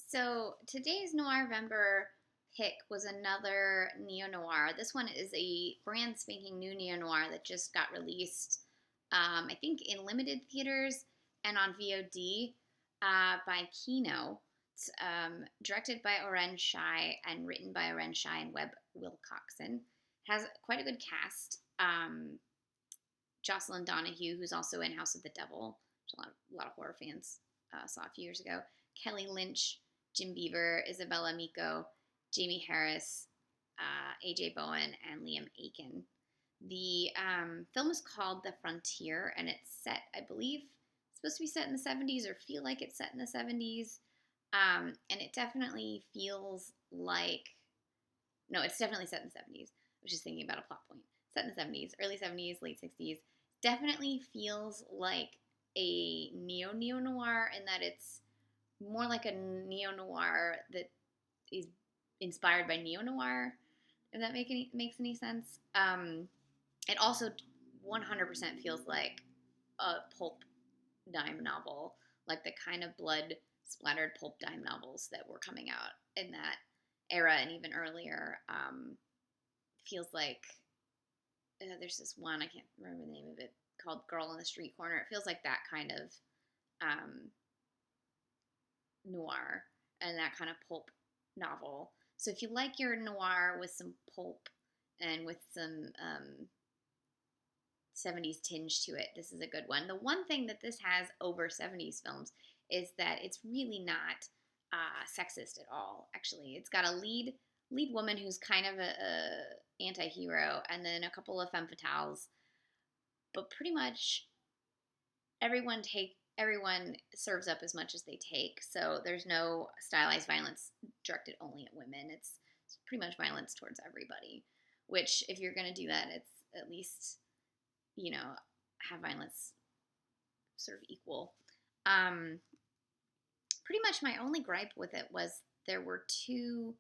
So today's Noirvember pick was another neo-noir. This one is a brand spanking new neo-noir that just got released, I think, in limited theaters and on VOD by Kino. It's directed by Oren Shai and written by Oren Shai and Webb Wilcoxon. Has quite a good cast. Jocelin Donahue, who's also in House of the Devil, which a lot of horror fans saw a few years ago. Kelly Lynch, Jim Beaver, Isabella Miko, Jamie Harris, AJ Bowen, and Liam Aiken. The film is called The Frontier, and it's set, I believe, it's supposed to be set in the 70s or feel like it's set in the 70s. And it definitely feels like, no, it's definitely set in the 70s. I was just thinking about a plot point. Set in the 70s, early 70s, late 60s. Definitely feels like a neo-noir in that it's more like a neo-noir that is inspired by neo-noir, if that makes any sense. It also 100% feels like a pulp dime novel, like the kind of blood-splattered pulp dime novels that were coming out in that era and even earlier. Feels like there's this one, I can't remember the name of it, called Girl on the Street Corner. It feels like that kind of noir and that kind of pulp novel. So if you like your noir with some pulp and with some 70s tinge to it, this is a good one. The one thing that this has over 70s films is that it's really not sexist at all, actually. It's got a lead woman who's kind of a anti-hero, and then a couple of femme fatales, but pretty much everyone serves up as much as they take. So there's no stylized violence directed only at women. It's pretty much violence towards everybody, which if you're going to do that, it's at least, have violence sort of equal. Pretty much my only gripe with it was there were two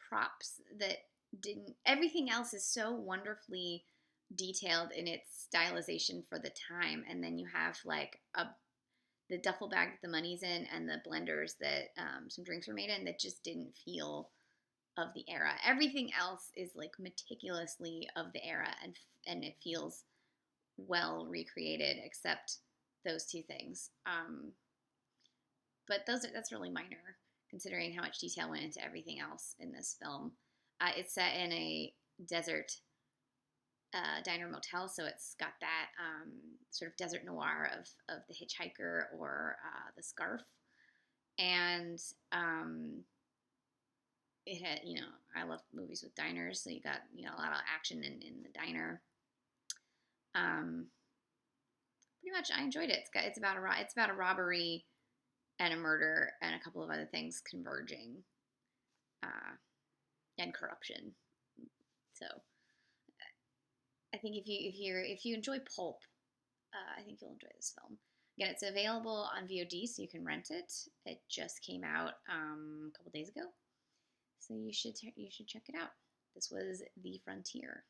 props that didn't, everything else is so wonderfully detailed in its stylization for the time, and then you have the duffel bag that the money's in and the blenders that some drinks were made in that just didn't feel of the era. Everything else is meticulously of the era, and it feels well recreated except those two things. But that's really minor considering how much detail went into everything else in this film. It's set in a desert diner motel, so it's got that sort of desert noir of The Hitchhiker or The Scarf. And it had, I love movies with diners, so you got, a lot of action in the diner. Pretty much I enjoyed it. It's about a robbery and a murder and a couple of other things converging, and corruption. So I think if you enjoy pulp, I think you'll enjoy this film. Again, it's available on VOD, so you can rent it. It just came out a couple days ago, so you should check it out. This was The Frontier.